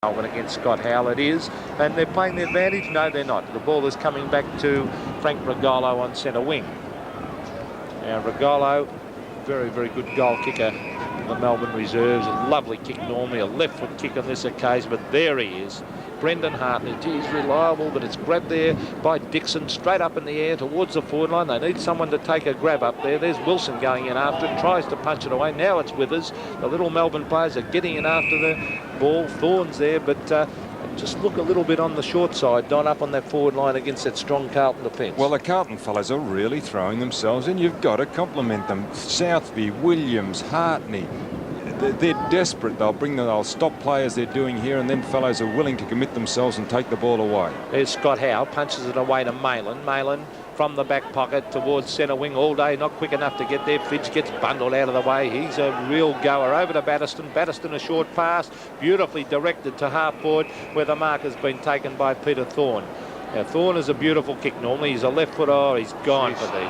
Melbourne against Scott Howell it is, and they're playing the advantage. No, they're not. The ball is coming back to Frank Regolo on centre wing. Now Regolo, very good goal kicker in the Melbourne reserves. A lovely kick normally, a left foot kick on this occasion, but there he is. Brendan Hartley, he's reliable, but it's grabbed there by Dixon, straight up in the air towards the forward line. They need someone to take a grab up there. There's Wilson going in after it, tries to punch it away. Now it's Withers. The little Melbourne players are getting in after the ball. Thorne's there, but just look a little bit on the short side, Don, up on that forward line against that strong Carlton defence. Well, the Carlton fellas are really throwing themselves in. You've got to compliment them. Southby, Williams, Hartney. They're desperate. They'll stop players they're doing here, and then fellows are willing to commit themselves and take the ball away. There's Scott Howe, punches it away to Malin. Malin from the back pocket towards centre wing all day, not quick enough to get there. Fidge gets bundled out of the way. He's a real goer. Over to Batterston. Batterston a short pass, beautifully directed to half forward, where the mark has been taken by Peter Thorne. Now, Thorne is a beautiful kick normally. He's a left foot. Oh, he's gone for the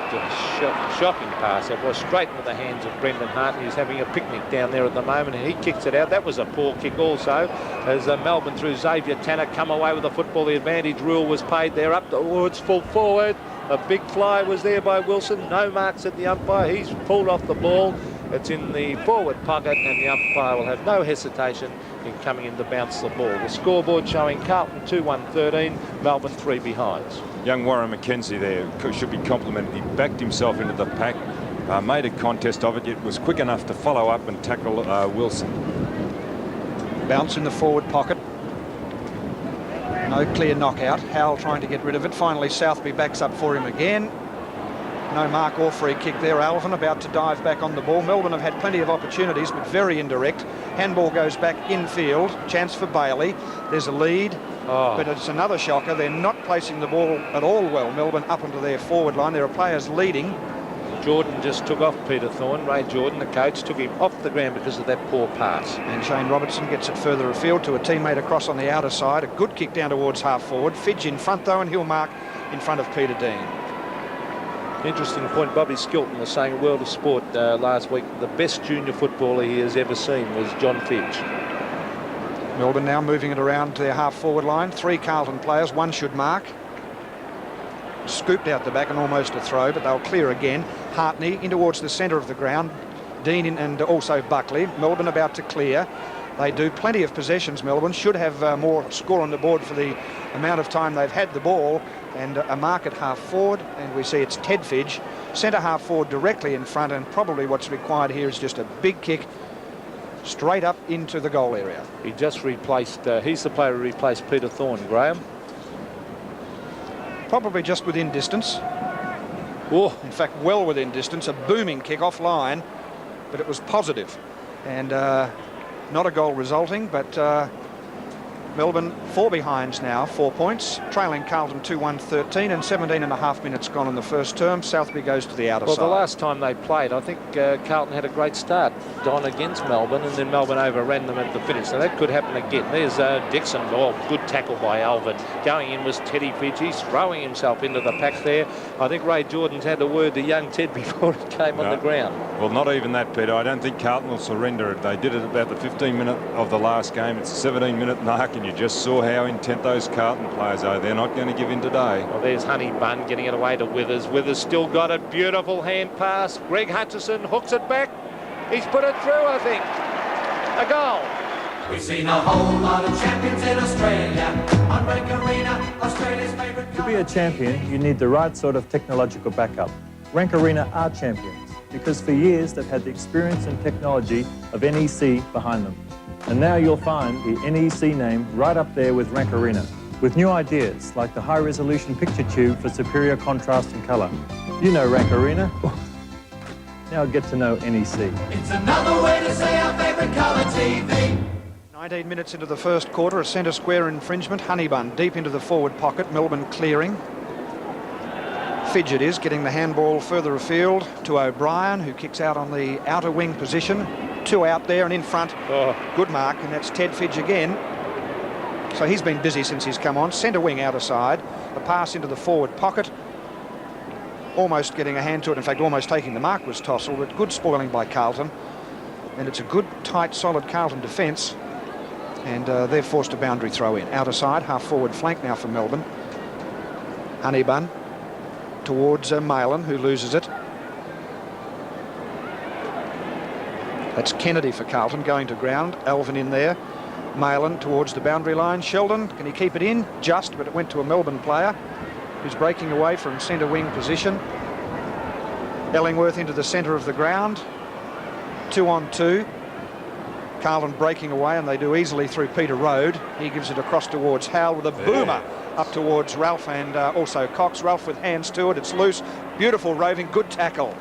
shocking pass. It was straight into the hands of Brendan Hartley. He's having a picnic down there at the moment, and he kicks it out. That was a poor kick also, as Melbourne through Xavier Tanner come away with the football. The advantage rule was paid there up towards full forward. A big fly was there by Wilson. No marks at the umpire. He's pulled off the ball. It's in the forward pocket, and the umpire will have no hesitation in coming in to bounce the ball. The scoreboard showing Carlton 2-1-13, Melbourne 3 behinds. Young Warren McKenzie there should be complimented. He backed himself into the pack, made a contest of it, yet was quick enough to follow up and tackle Wilson. Bounce in the forward pocket. No clear knockout. Howell trying to get rid of it. Finally, Southby backs up for him again. No mark or free kick there. Alvin about to dive back on the ball. Melbourne have had plenty of opportunities, but very indirect. Handball goes back infield. Chance for Bailey. There's a lead, but it's another shocker. They're not placing the ball at all well. Melbourne up into their forward line. There are players leading. Jordan just took off Peter Thorne. Ray Jordan, the coach, took him off the ground because of that poor pass. And Shane Robertson gets it further afield to a teammate across on the outer side. A good kick down towards half forward. Fidge in front though, and he'll mark in front of Peter Dean. Interesting point. Bobby Skilton was saying at World of Sport last week the best junior footballer he has ever seen was John Fidge. Melbourne now moving it around to their half forward line. 3 Carlton players, 1 should mark. Scooped out the back and almost a throw, but they'll clear again. Hartney in towards the centre of the ground. Dean in, and also Buckley. Melbourne about to clear. They do plenty of possessions, Melbourne. Should have more score on the board for the amount of time they've had the ball. And a mark at half forward, and we see it's Ted Fidge, centre half forward directly in front, and probably what's required here is just a big kick straight up into the goal area. He just replaced, he's the player who replaced Peter Thorne, Graham. Probably just within distance. Oh, in fact, well within distance. A booming kick offline, but it was positive. And not a goal resulting, but Melbourne 4 behinds now, 4 points, trailing Carlton 2-1-13, and 17.5 minutes gone in the first term. Southby goes to the outer side. Well, the last time they played, I think Carlton had a great start, Don, against Melbourne, and then Melbourne overran them at the finish. So that could happen again. There's Dixon. Oh, good tackle by Alvin. Going in was Teddy Fidge. He's throwing himself into the pack there. I think Ray Jordan's had a word to young Ted before it came on the ground. Well, not even that, Peter. I don't think Carlton will surrender it. They did it about the 15-minute of the last game. It's a 17-minute mark, and you just saw how intent those Carlton players are. They're not going to give in today. Well, there's Honey Bunn getting it away to Withers. Withers still got it. Beautiful hand pass. Greg Hutchison hooks it back. He's put it through, I think. A goal. We've seen a whole lot of champions in Australia. On Rank Arena, Australia's favourite. To be a champion, you need the right sort of technological backup. Rank Arena are champions because for years they've had the experience and technology of NEC behind them. And now you'll find the NEC name right up there with Rank Arena, with new ideas like the high-resolution picture tube for superior contrast and colour. You know Rank Arena. Now get to know NEC. It's another way to say our favourite colour TV. 19 minutes into the first quarter, a centre square infringement. Honeybun deep into the forward pocket. Melbourne clearing. Fidge it is, getting the handball further afield to O'Brien, who kicks out on the outer wing position. 2 out there and in front. Good mark, and that's Ted Fidge again. So he's been busy since he's come on. Centre wing outer side. A pass into the forward pocket. Almost getting a hand to it. In fact, almost taking the mark was Tossell, but good spoiling by Carlton. And it's a good, tight, solid Carlton defence. And they're forced a boundary throw in. Outer side, half-forward flank now for Melbourne. Honeybun towards Malin, who loses it. That's Kennedy for Carlton going to ground. Alvin in there. Malin towards the boundary line. Sheldon, can he keep it in? Just, but it went to a Melbourne player who's breaking away from centre wing position. Ellingworth into the centre of the ground. 2 on 2. Carlton breaking away, and they do easily through Peter Road. He gives it across towards Howell with a boomer up towards Ralph and also Cox. Ralph with hands to it. It's loose. Beautiful roving. Good tackle.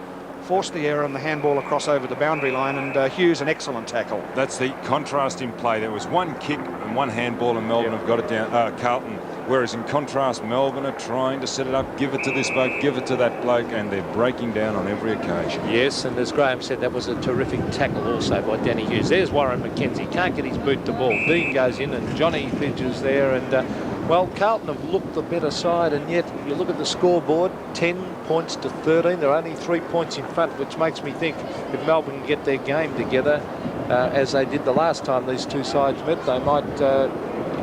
Forced the error on the handball across over the boundary line, and Hughes an excellent tackle. That's the contrast in play. There was one kick and one handball, and Melbourne have got it down. Carlton. Whereas in contrast, Melbourne are trying to set it up, give it to this bloke, give it to that bloke, and they're breaking down on every occasion. Yes, and as Graham said, that was a terrific tackle also by Danny Hughes. There's Warren McKenzie, can't get his boot to ball. Dean goes in and Johnny Fidge is there, and well, Carlton have looked the better side, and yet you look at the scoreboard, 10 points to 13. They're only 3 points in front, which makes me think if Melbourne can get their game together, as they did the last time these two sides met, they might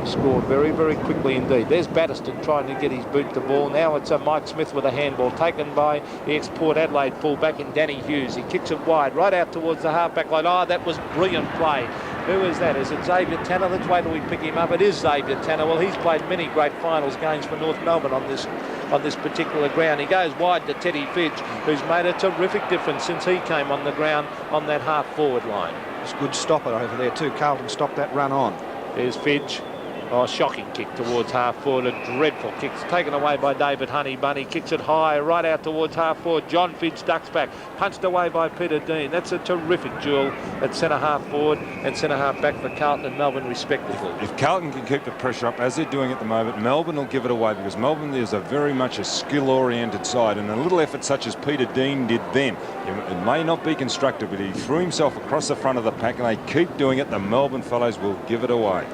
score very, very quickly indeed. There's Batterston trying to get his boot to ball. Now it's Mike Smith with a handball taken by the ex-Port Adelaide fullback in Danny Hughes. He kicks it wide, right out towards the half-back line. Oh, that was brilliant play. Who is that? Is it Xavier Tanner? Let's wait till we pick him up. It is Xavier Tanner. Well, he's played many great finals games for North Melbourne on this particular ground. He goes wide to Teddy Fidge, who's made a terrific difference since he came on the ground on that half-forward line. It's a good stopper over there too. Carlton stopped that run on. There's Fidge. Oh, shocking kick towards half-forward. A dreadful kick. It's taken away by David Honeybun. He kicks it high, right out towards half-forward. John Fidge ducks back. Punched away by Peter Dean. That's a terrific duel at centre-half-forward and centre-half-back for Carlton and Melbourne, respectively. If Carlton can keep the pressure up, as they're doing at the moment, Melbourne will give it away, because Melbourne is a very much a skill-oriented side, and a little effort such as Peter Dean did then, it may not be constructive, but he threw himself across the front of the pack, and they keep doing it. The Melbourne fellows will give it away.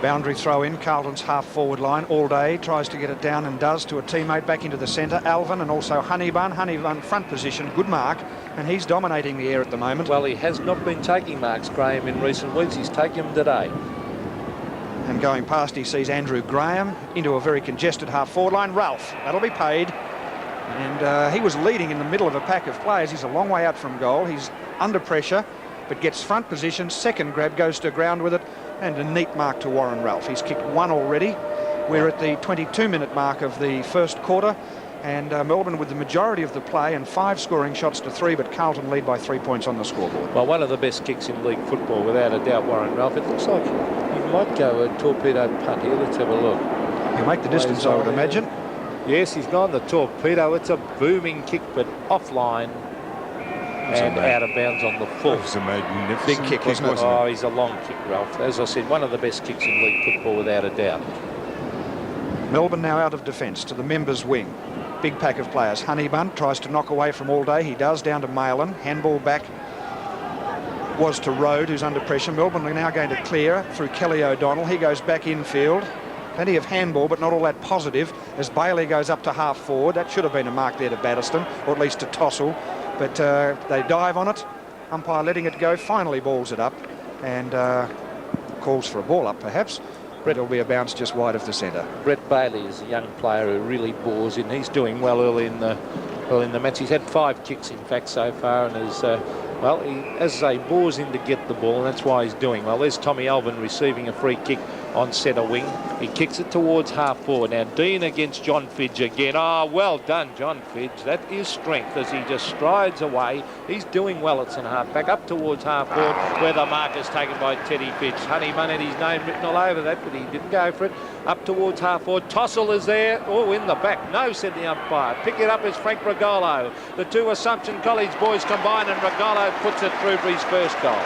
Boundary throw in, Carlton's half-forward line. All day tries to get it down and does to a teammate back into the centre. Alvin and also Honeybun. Honeybun front position, good mark, and he's dominating the air at the moment. Well, he has not been taking marks, Graham, in recent weeks. He's taken them today. And going past, he sees Andrew Graham into a very congested half-forward line. Ralph, that'll be paid. And he was leading in the middle of a pack of players. He's a long way out from goal. He's under pressure, but gets front position. Second grab, goes to ground with it. And a neat mark to Warren Ralph. He's kicked one already. We're at the 22-minute mark of the first quarter, and Melbourne with the majority of the play and 5 scoring shots to 3, but Carlton lead by 3 points on the scoreboard. Well, one of the best kicks in league football, without a doubt, Warren Ralph. It looks like he might go a torpedo punt here. Let's have a look. He'll make the distance, I would imagine. Yes, he's gone the torpedo. It's a booming kick, but offline. And out of bounds on the full. It's a magnificent big kick, isn't it? Oh, he's a long kick, Ralph. As I said, one of the best kicks in league football, without a doubt. Melbourne now out of defence to the members' wing. Big pack of players. Honeybun tries to knock away from All Day. He does, down to Malin. Handball back was to Road, who's under pressure. Melbourne are now going to clear through Kelly O'Donnell. He goes back infield. Plenty of handball, but not all that positive, as Bailey goes up to half-forward. That should have been a mark there to Batterston, or at least to Tossell. But they dive on it. Umpire letting it go, finally balls it up, and calls for a ball up perhaps. But it'll be a bounce just wide of the centre. Brett Bailey is a young player who really bores in. He's doing well early in the match. He's had 5 kicks in fact so far, and is well, he, as I say, bores in to get the ball, and that's why he's doing well. There's Tommy Alvin receiving a free kick on centre wing. He kicks it towards half-forward. Now Dean against John Fidge again. Oh, well done, John Fidge. That is strength as he just strides away. He's doing well at centre half-back, up towards half-forward, where the mark is taken by Teddy Fidge. Honeyman had his name written all over that, but he didn't go for it. Up towards half-forward. Tossell is there. Oh, in the back. No, said the umpire. Pick it up is Frank Regolo. The two Assumption College boys combine, and Regolo puts it through for his first goal.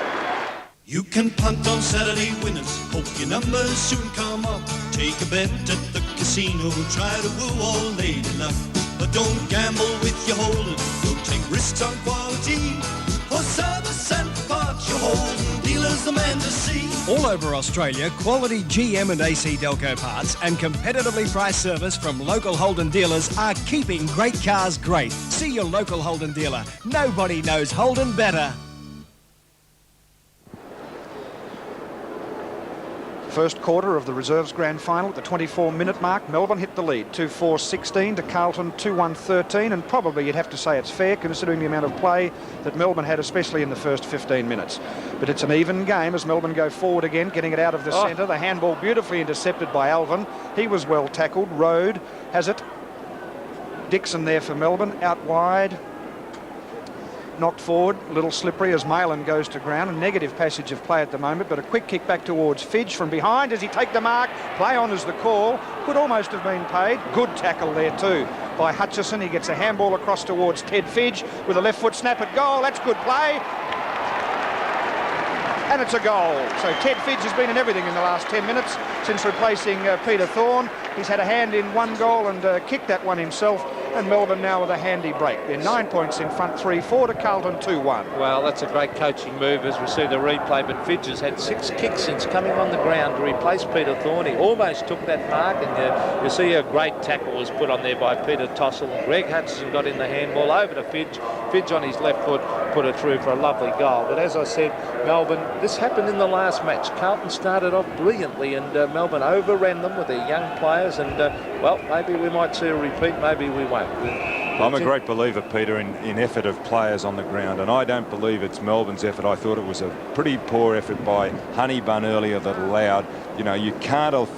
You can punt on Saturday winners, hope your numbers soon come up. Take a bet at the casino, try to woo all lady luck. But don't gamble with your holding, don't take risks on quality. For service and parts, your Holden Dealer's the man to see. All over Australia, quality GM and AC Delco parts and competitively priced service from local Holden dealers are keeping great cars great. See your local Holden dealer. Nobody knows Holden better. first quarter of the reserves grand final at the 24-minute mark. Melbourne hit the lead, 2-4-16 to Carlton, 2-1-13, and probably you'd have to say it's fair considering the amount of play that Melbourne had, especially in the first 15 minutes. But it's an even game as Melbourne go forward again, getting it out of the centre. The handball beautifully intercepted by Alvin. He was well tackled. Rode has it. Dixon there for Melbourne, out wide. Knocked forward, a little slippery as Malin goes to ground. A negative passage of play at the moment, but a quick kick back towards Fidge from behind. Does he take the mark? Play on is the call. Could almost have been paid. Good tackle there too by Hutchison. He gets a handball across towards Ted Fidge with a left foot snap at goal. That's good play. And it's a goal. So Ted Fidge has been in everything in the last 10 minutes since replacing Peter Thorne. He's had a hand in one goal and kicked that one himself. And Melbourne now with a handy break. They're 9 points in front, 3-4 to Carlton, 2-1. Well, that's a great coaching move as we see the replay, but Fidge has had 6 kicks since coming on the ground to replace Peter Thorne. He almost took that mark, and you see a great tackle was put on there by Peter Tossell. Greg Hutchison got in the handball over to Fidge. Fidge on his left foot put it through for a lovely goal. But as I said, Melbourne, this happened in the last match. Carlton started off brilliantly, and Melbourne overran them with their young players, and well, maybe we might see a repeat, maybe we won't. I'm a great believer, Peter, in effort of players on the ground, and I don't believe it's Melbourne's effort. I thought it was a pretty poor effort by Honeybun earlier that allowed, you can't,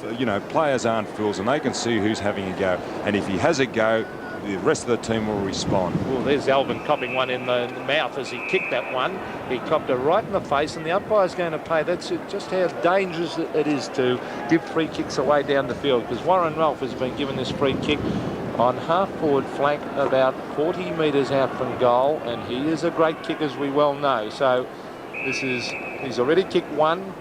players aren't fools and they can see who's having a go, and if he has a go, the rest of the team will respond. Well, there's Alvin copping one in the mouth as he kicked that one. He copped it right in the face, and the umpire's going to pay. That's just how dangerous it is to give free kicks away down the field, because Warren Ralph has been given this free kick on half-forward flank about 40 metres out from goal, and he is a great kick, as we well know. So he's already kicked one.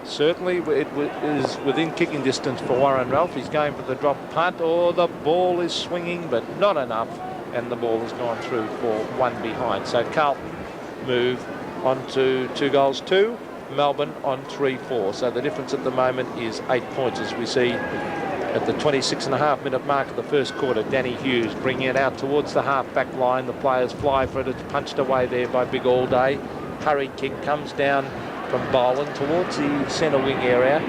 Certainly it is within kicking distance for Warren Ralph. He's going for the drop punt. The ball is swinging, but not enough, and the ball has gone through for one behind. So Carlton move on to 2-2, Melbourne on 3-4. So the difference at the moment is 8 points, as we see at the 26.5-minute mark of the first quarter. Danny Hughes bringing it out towards the half-back line. The players fly for it. It's punched away there by Big All Day. Hurry kick comes down from Boland towards the centre wing area.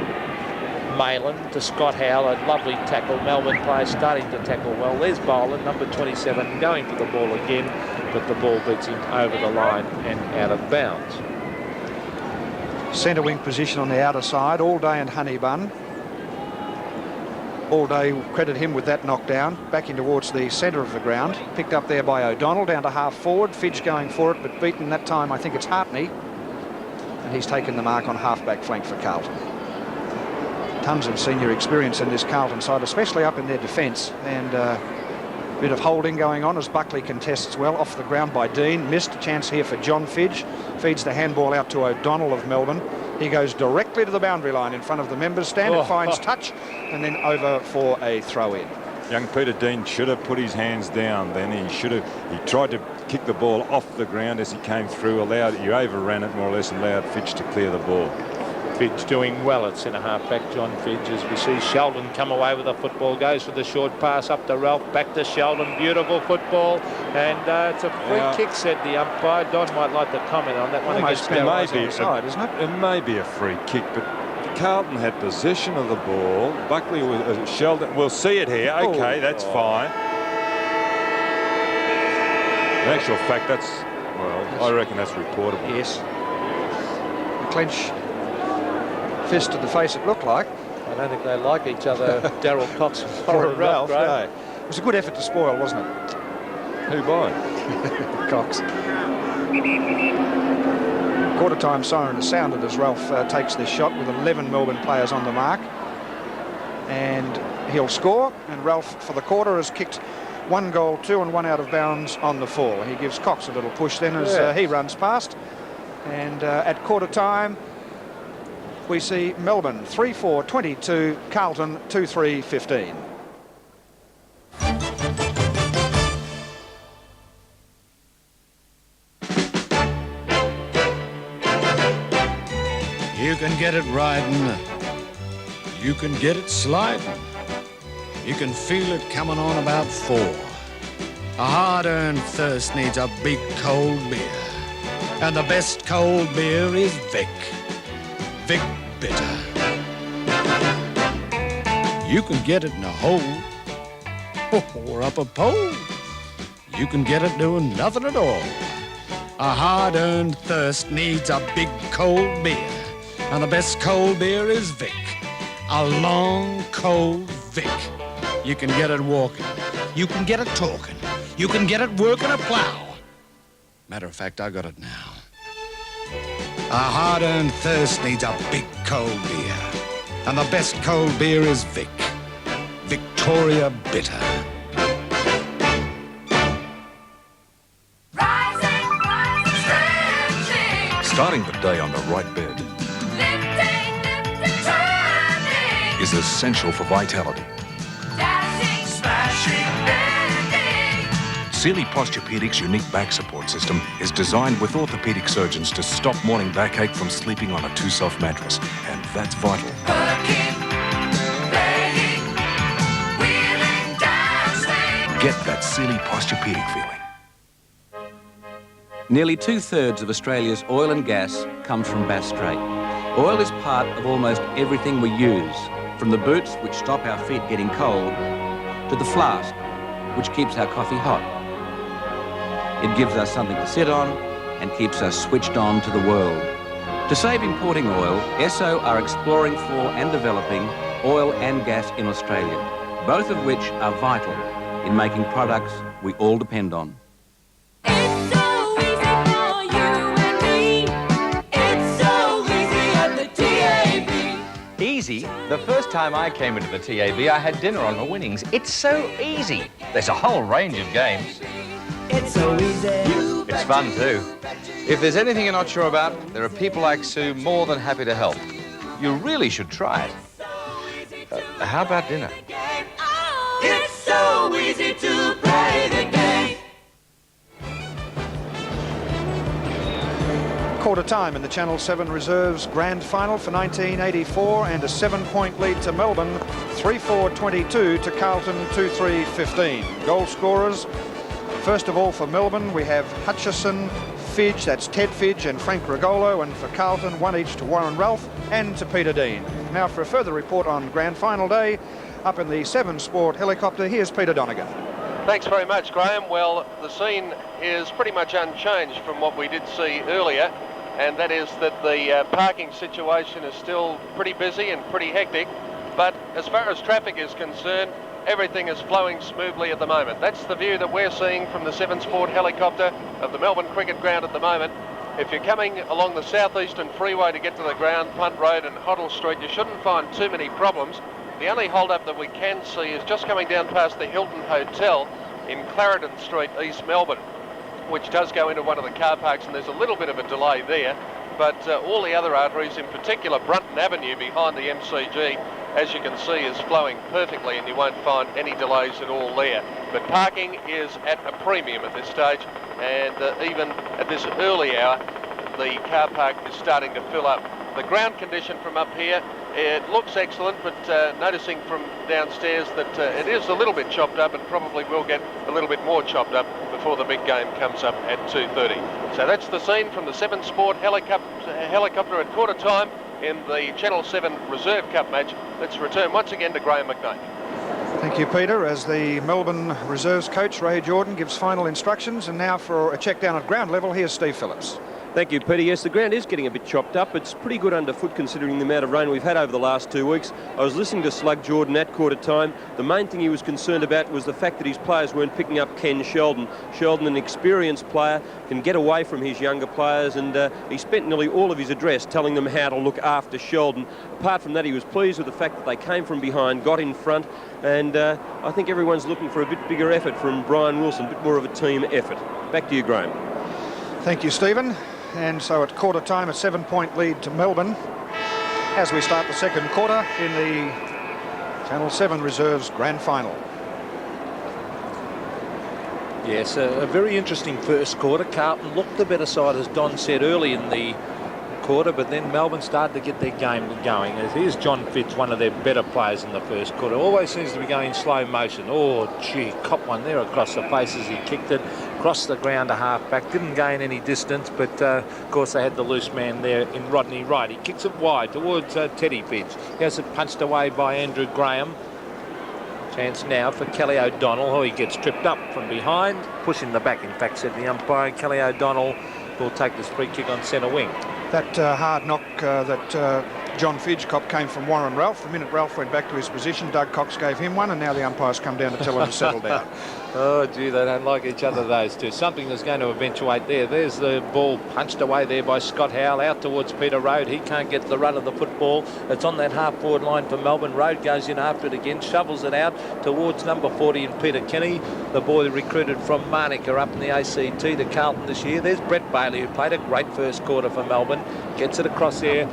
Malin to Scott Howe, a lovely tackle. Melbourne players starting to tackle well. There's Boland, number 27, going for the ball again, but the ball beats him over the line and out of bounds. Centre wing position on the outer side, All Day and Honeybun. All Day, credit him with that knockdown, back in towards the centre of the ground. Picked up there by O'Donnell, down to half forward. Fidge going for it, but beaten that time, I think it's Hartney. And he's taken the mark on half-back flank for Carlton. Tons of senior experience in this Carlton side, especially up in their defence. And a bit of holding going on as Buckley contests well. Off the ground by Dean. Missed a chance here for John Fidge. Feeds the handball out to O'Donnell of Melbourne. He goes directly to the boundary line in front of the members' stand. It finds touch and then over for a throw-in. Young Peter Dean should have put his hands down then. He tried to kick the ball off the ground as he came through. You overran it more or less and allowed Fidge to clear the ball. Fidge doing well at centre half-back, John Fidge, as we see Sheldon come away with the football. Goes for the short pass up to Ralph, back to Sheldon. Beautiful football, and it's a free kick, said the umpire. Don might like to comment on that one. Almost penalised on the side, isn't it? It may be a free kick, but Carlton had possession of the ball. Buckley was Sheldon. We'll see it here. Okay, that's fine. In actual fact, I reckon that's reportable. Yes. The clench fist to the face, it looked like. I don't think they like each other, Darryl Cox and Warren Ralph. No. It was a good effort to spoil, wasn't it? Who by? Cox. Quarter time siren is sounded as Ralph takes this shot with 11 Melbourne players on the mark. And he'll score. And Ralph, for the quarter, has kicked 1 goal, 2 and 1 out of bounds on the fall. He gives Cox a little push then as he runs past. And at quarter time, we see Melbourne 3-4-22, Carlton 2-3-15. You can get it riding, you can get it sliding, you can feel it coming on about 4. A hard-earned thirst needs a big cold beer, and the best cold beer is Vic. Vic Bitter. You can get it in a hole or up a pole. You can get it doing nothing at all. A hard-earned thirst needs a big cold beer. And the best cold beer is Vic. A long, cold Vic. You can get it walking. You can get it talking. You can get it working a plow. Matter of fact, I got it now. A hard-earned thirst needs a big cold beer. And the best cold beer is Vic. Victoria Bitter. Rising, stretching, Starting the day on the right bed lifting, turning, is essential for vitality. dashing, smashing, bending. Sealy Posturepedic's unique back support system is designed with orthopedic surgeons to stop morning backache from sleeping on a too-soft mattress, and that's vital. Working, playing, wheeling, dancing. Get that Sealy Posturepedic feeling. Nearly 2/3 of Australia's oil and gas comes from Bass Strait. Oil is part of almost everything we use, from the boots which stop our feet getting cold, to the flask which keeps our coffee hot. It gives us something to sit on and keeps us switched on to the world. To save importing oil, Esso are exploring for and developing oil and gas in Australia, both of which are vital in making products we all depend on. It's so easy for you and me. It's so easy at the TAB. Easy? The first time I came into the TAB, I had dinner on the winnings. It's so easy. There's a whole range of games. It's so easy. It's fun too. If there's anything you're not sure about, there are people like Sue more than happy to help. You really should try it. How about dinner? It's so easy to play the game. Quarter time in the Channel 7 Reserves Grand Final for 1984, and a 7-point lead to Melbourne, 3-4-22 to Carlton, 2-3-15. Goal scorers, first of all for Melbourne, we have Hutchison, Fidge, that's Ted Fidge and Frank Rigolo, and for Carlton, one each to Warren Ralph and to Peter Dean. Now for a further report on Grand Final day, up in the 7 Sport helicopter, here's Peter Donegan. Thanks very much, Graham. Well, the scene is pretty much unchanged from what we did see earlier, and that is that the parking situation is still pretty busy and pretty hectic, but as far as traffic is concerned, everything is flowing smoothly at the moment. That's the view that we're seeing from the 7 Sport helicopter of the Melbourne Cricket Ground at the moment. If you're coming along the southeastern freeway to get to the ground, Punt Road and Hoddle Street, you shouldn't find too many problems. The only hold-up that we can see is just coming down past the Hilton Hotel in Clarendon Street, East Melbourne, which does go into one of the car parks, and there's a little bit of a delay there. But all the other arteries, in particular Brunton Avenue behind the MCG, as you can see, is flowing perfectly, and you won't find any delays at all there. But parking is at a premium at this stage, and even at this early hour, the car park is starting to fill up. The ground condition from up here, it looks excellent, but noticing from downstairs that it is a little bit chopped up, and probably will get a little bit more chopped up before the big game comes up at 2:30. So that's the scene from the 7 Sport helicopter at quarter time in the Channel 7 Reserve Cup match. Let's return once again to Graham McKnight. Thank you, Peter, as the Melbourne Reserves coach, Ray Jordan, gives final instructions. And now for a check down at ground level, here's Steve Phillips. Thank you, Peter. Yes, the ground is getting a bit chopped up. It's pretty good underfoot considering the amount of rain we've had over the last 2 weeks. I was listening to Slug Jordan at quarter time. The main thing he was concerned about was the fact that his players weren't picking up Ken Sheldon. Sheldon, an experienced player, can get away from his younger players, and he spent nearly all of his address telling them how to look after Sheldon. Apart from that, he was pleased with the fact that they came from behind, got in front, and I think everyone's looking for a bit bigger effort from Brian Wilson, a bit more of a team effort. Back to you, Graham. Thank you, Stephen. And so at quarter time, a 7-point lead to Melbourne as we start the second quarter in the Channel 7 Reserves Grand Final. Yes, a very interesting first quarter. Carlton looked the better side, as Don said early in the quarter, but then Melbourne started to get their game going. Here's John Fitz, one of their better players in the first quarter. Always seems to be going in slow motion. Oh, gee, caught one there across the face as he kicked it. Crossed the ground to half-back. Didn't gain any distance, but of course they had the loose man there in Rodney Wright. He kicks it wide towards Teddy Fitz. He has it punched away by Andrew Graham. Chance now for Kelly O'Donnell, who he gets tripped up from behind, pushing the back, in fact, said the umpire. Kelly O'Donnell will take this free kick on centre wing. That hard knock that John Fidge cop came from Warren Ralph. The minute Ralph went back to his position, Doug Cox gave him one, and now the umpire's come down to tell him to settle down. Oh, gee, they don't like each other, those two. Something is going to eventuate there. There's the ball punched away there by Scott Howell out towards Peter Road. He can't get the run of the football. It's on that half-forward line for Melbourne. Road goes in after it again, shovels it out towards number 40 and Peter Kenny, the boy recruited from Manuka up in the ACT to Carlton this year. There's Brett Bailey, who played a great first quarter for Melbourne. Gets it across there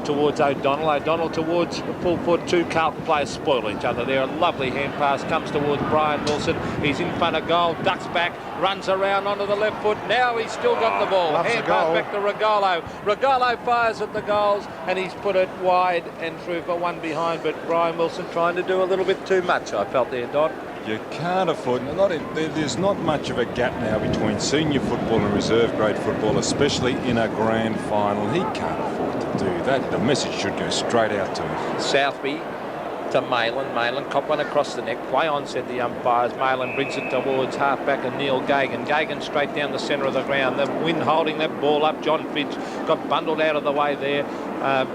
towards O'Donnell. O'Donnell towards full foot. Two Carlton players spoil each other there. A lovely hand pass comes towards Brian Wilson. He's in front of goal, ducks back, runs around onto the left foot. Now he's still got the ball. Hand pass back to Regalo. Regalo fires at the goals, and he's put it wide and through for one behind, but Brian Wilson trying to do a little bit too much, I felt there, Don. You can't afford, there's not much of a gap now between senior football and reserve grade football, especially in a grand final. He can't afford to do that. The message should go straight out to him. Southby to Malin. Malin cop one across the neck. Play on, said the umpires. Malin brings it towards halfback and Neil Gagan. Gagan straight down the centre of the ground. The wind holding that ball up. John Fidge got bundled out of the way there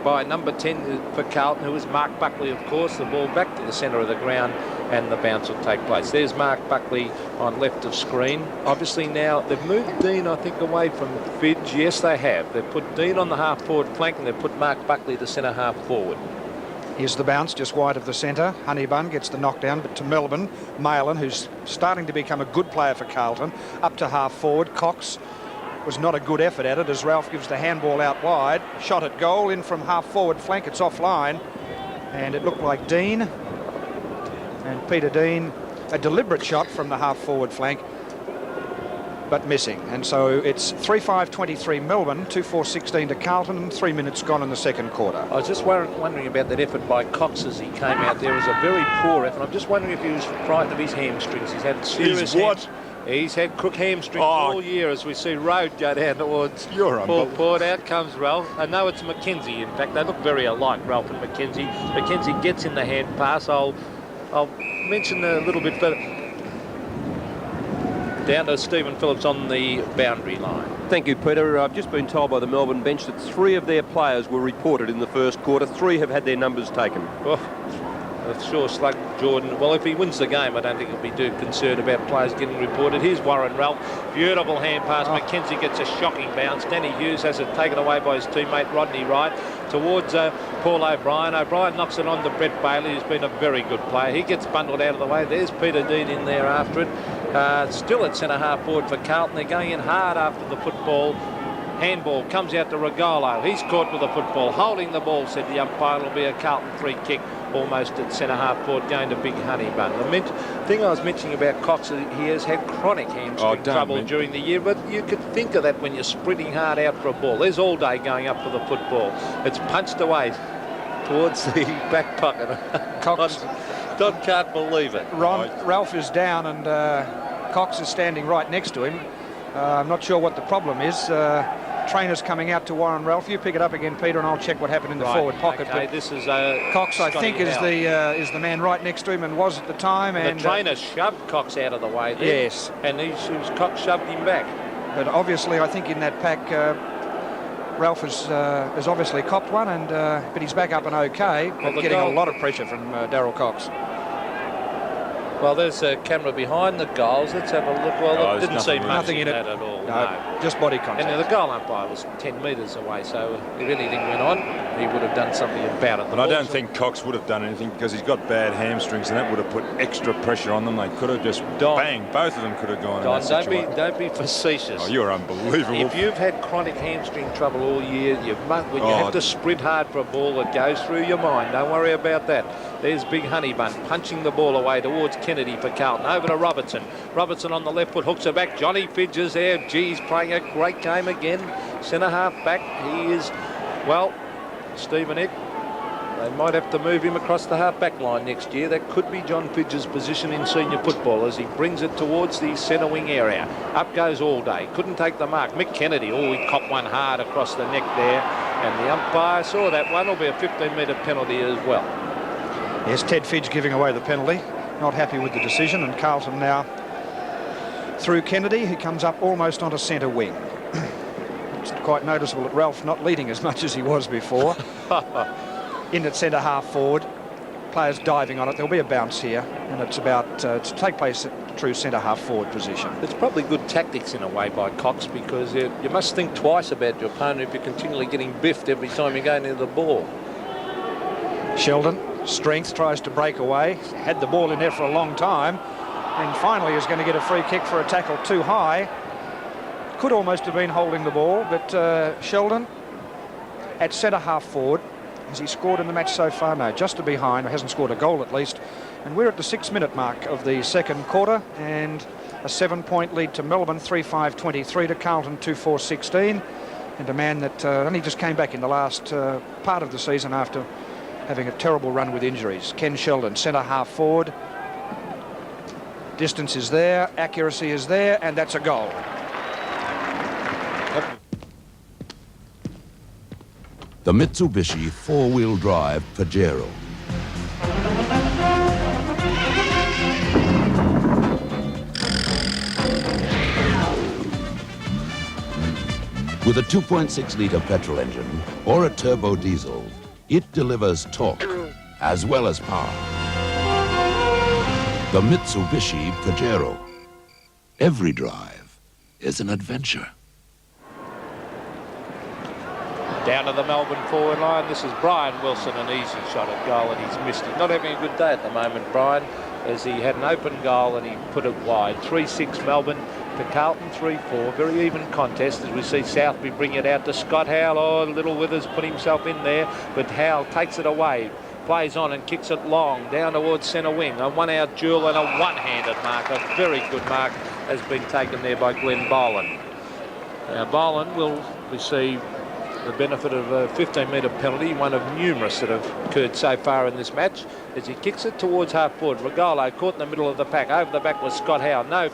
by number 10 for Carlton, who was Mark Buckley, of course. The ball back to the centre of the ground, and the bounce will take place. There's Mark Buckley on left of screen. Obviously now they've moved Dean, I think, away from Fidge. Yes, they have. They've put Dean on the half-forward flank, and they've put Mark Buckley to centre half-forward. Here's the bounce just wide of the centre. Honeybun gets the knockdown, but to Melbourne. Malin, who's starting to become a good player for Carlton, up to half-forward. Cox was not a good effort at it as Ralph gives the handball out wide. Shot at goal in from half-forward flank. It's offline, and it looked like Dean. And Peter Dean, a deliberate shot from the half-forward flank, but missing. And so it's 3-5-23 Melbourne, 2-4-16 to Carlton, and 3 minutes gone in the second quarter. I was just wondering about that effort by Cox as he came out there. It was a very poor effort. I'm just wondering if he was frightened of his hamstrings. He's had serious He's had crook hamstrings all year, as we see Road go down towards Port. Out comes Ralph. I know it's McKenzie. In fact, they look very alike, Ralph and McKenzie. McKenzie gets in the hand pass. I'll mention a little bit further. Down to Stephen Phillips on the boundary line. Thank you, Peter. I've just been told by the Melbourne bench that 3 of their players were reported in the first quarter. 3 have had their numbers taken. Oh, sure, Slug Jordan. Well, if he wins the game, I don't think he'll be too concerned about players getting reported. Here's Warren Ralph. Beautiful hand pass. McKenzie gets a shocking bounce. Danny Hughes has it taken away by his teammate Rodney Wright towards Paul O'Brien. O'Brien knocks it on to Brett Bailey, who's been a very good player. He gets bundled out of the way. There's Peter Dean in there after it. Still at centre half forward for Carlton. They're going in hard after the football. Handball comes out to Regalo. He's caught with the football. Holding the ball, said the umpire. It'll be a Carlton free kick almost at centre half forward, going to Big Honeybun. The thing I was mentioning about Cox, he has had chronic hamstring trouble during the year, but you could think of that when you're sprinting hard out for a ball. There's all day going up for the football. It's punched away towards the back pocket. Cox can't believe it. Ralph is down, and Cox is standing right next to him. I'm not sure what the problem is. Trainers coming out to Warren Ralph. You pick it up again, Peter, and I'll check what happened in the forward pocket. Okay, this is Cox, I think, is the man right next to him, and was at the time. And the trainer shoved Cox out of the way there. Yes, and Cox shoved him back. But obviously, I think in that pack, Ralph has obviously copped one, and but he's back up and okay. But getting a lot of pressure from Darryl Cox. Well, there's a camera behind the goals. Let's have a look. Well, it didn't see nothing in it at all. No, just body contact. And the goal umpire was 10 metres away, so if anything went on, he would have done something about it. But I don't think Cox would have done anything because he's got bad hamstrings, and that would have put extra pressure on them. They could have just bang. Both of them could have gone. Don, don't be facetious. Oh, you're unbelievable. If you've had chronic hamstring trouble all year, when you have to sprint hard for a ball that goes through your mind, don't worry about that. There's Big Honeybun punching the ball away towards Kennedy for Carlton. Over to Robertson. Robertson on the left foot, hooks it back. Johnny Fidge is there. He's playing a great game again. Centre half back. He is, well, Stephen Eck. They might have to move him across the half-back line next year. That could be John Fidge's position in senior football as he brings it towards the centre wing area. Up goes All Day. Couldn't take the mark. Mick Kennedy, he copped one hard across the neck there. And the umpire saw that one. Will be a 15-metre penalty as well. Yes, Ted Fidge giving away the penalty. not happy with the decision, and Carlton now through Kennedy, who comes up almost onto centre wing. It's quite noticeable that Ralph not leading as much as he was before. In at centre half forward, players diving on it. There'll be a bounce here, and it's about to take place at the true centre half forward position. It's probably good tactics in a way by Cox, because you must think twice about your opponent if you're continually getting biffed every time you go near the ball. Sheldon, strength, tries to break away. Had the ball in there for a long time, and finally is going to get a free kick for a tackle too high. Could almost have been holding the ball, but Sheldon at centre half forward. Has he scored in the match so far? No, just behind. He hasn't scored a goal at least. And we're at the 6-minute mark of the second quarter, and a 7-point lead to Melbourne, 3-5-23 to Carlton, 2-4-16. And a man that only just came back in the last part of the season after having a terrible run with injuries. Ken Sheldon, centre half forward. Distance is there, accuracy is there, and that's a goal. The Mitsubishi four-wheel drive Pajero. With a 2.6-litre petrol engine or a turbo diesel, it delivers torque as well as power. The Mitsubishi Pajero. Every drive is an adventure. Down to the Melbourne forward line. This is Brian Wilson, an easy shot at goal, and he's missed it. Not having a good day at the moment, Brian, as he had an open goal and he put it wide. 3-6 Melbourne to Carlton, 3-4. Very even contest as we see Southby bring it out to Scott Howell. Oh, Little Withers put himself in there, but Howell takes it away. Plays on and kicks it long down towards centre wing. A one-out duel and a one-handed mark. A very good mark has been taken there by Glenn Boland. Now Boland will receive the benefit of a 15-metre penalty, one of numerous that have occurred so far in this match, as he kicks it towards half forward. Regalo caught in the middle of the pack. Over the back was Scott Howell. No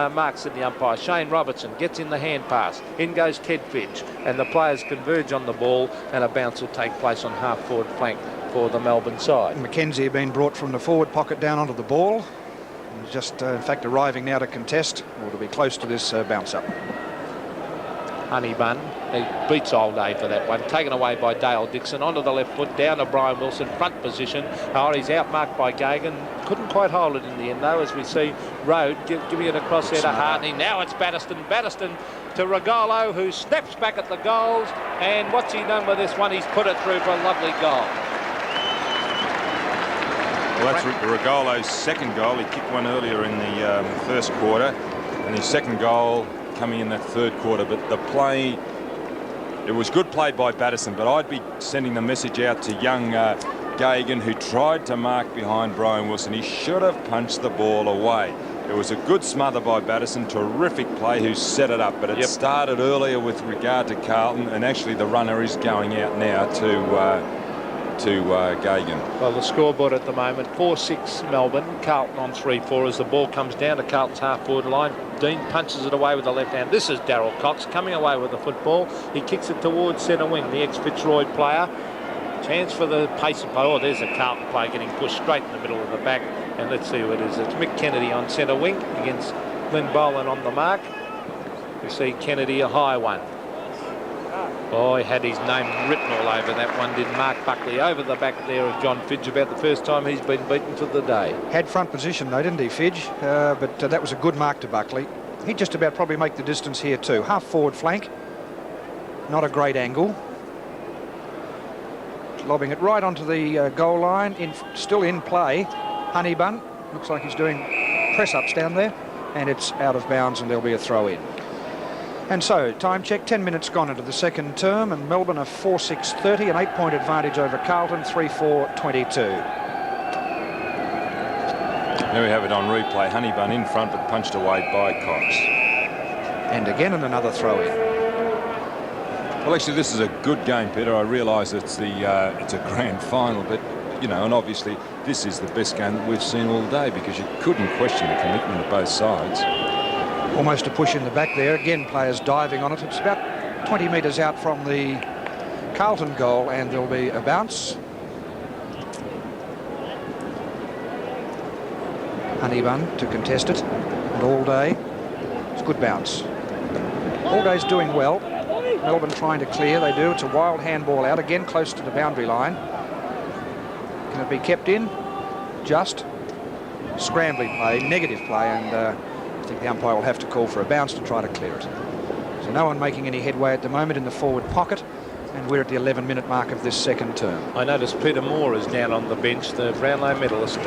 marks in the umpire. Shane Robertson gets in the hand pass. In goes Ted Fitch, and the players converge on the ball, and a bounce will take place on half forward flank for the Melbourne side. Mackenzie being brought from the forward pocket down onto the ball. He's just, in fact, arriving now to contest, or to be close to this bounce-up. Honeybun, he beats Old Day for that one. Taken away by Dale Dixon. Onto the left foot, down to Brian Wilson, front position. Oh, he's outmarked by Gagan. Couldn't quite hold it in the end, though, as we see Rode giving it across there to Hartney. Now it's Batterston. Batterston to Regalo, who snaps back at the goals. And what's he done with this one? He's put it through for a lovely goal. Well, that's Regalo's second goal. He kicked one earlier in the first quarter, and his second goal coming in that third quarter. But the play, it was good play by Batterson, but I'd be sending the message out to young Gagan, who tried to mark behind Brian Wilson. He should have punched the ball away. It was a good smother by Batterson, terrific play, who set it up, but it started earlier with regard to Carlton, and actually the runner is going out now to Gagan. Well, the scoreboard at the moment, 4-6 Melbourne, Carlton on 3-4 as the ball comes down to Carlton's half-forward line. Dean punches it away with the left hand. This is Darryl Cox coming away with the football. He kicks it towards centre wing, the ex-Fitzroy player. Chance for the pace of play. Oh, there's a Carlton player getting pushed straight in the middle of the back. And let's see who it is. It's Mick Kennedy on centre wing against Glenn Boland on the mark. You see Kennedy, a high one. Oh, he had his name written all over that one, did Mark Buckley, over the back there of John Fidge, about the first time he's been beaten for the day. Had front position though, didn't he, Fidge? But that was a good mark to Buckley. He'd just about probably make the distance here too. Half forward flank, not a great angle. Lobbing it right onto the goal line, still in play. Honeybun, looks like he's doing press-ups down there, and it's out of bounds, and there'll be a throw-in. And so, time check, 10 minutes gone into the second term, and Melbourne are 4-6-30, an 8-point advantage over Carlton, 3-4-22. There we have it on replay. Honeybun in front, but punched away by Cox. And again, and another throw-in. Well, actually, this is a good game, Peter. I realise it's a grand final, but, you know, and obviously this is the best game that we've seen all day, because you couldn't question the commitment of both sides. Almost a push in the back there. Again, players diving on it. It's about 20 metres out from the Carlton goal, and there'll be a bounce. Honeybun to contest it. And All Day. It's a good bounce. All Day's doing well. Melbourne trying to clear. They do. It's a wild handball out. Again, close to the boundary line. Can it be kept in? Just. Scrambling play, negative play, and I think the umpire will have to call for a bounce to try to clear it. So no one making any headway at the moment in the forward pocket, and we're at the 11-minute mark of this second term. I noticed Peter Moore is down on the bench, the Brownlow medalist.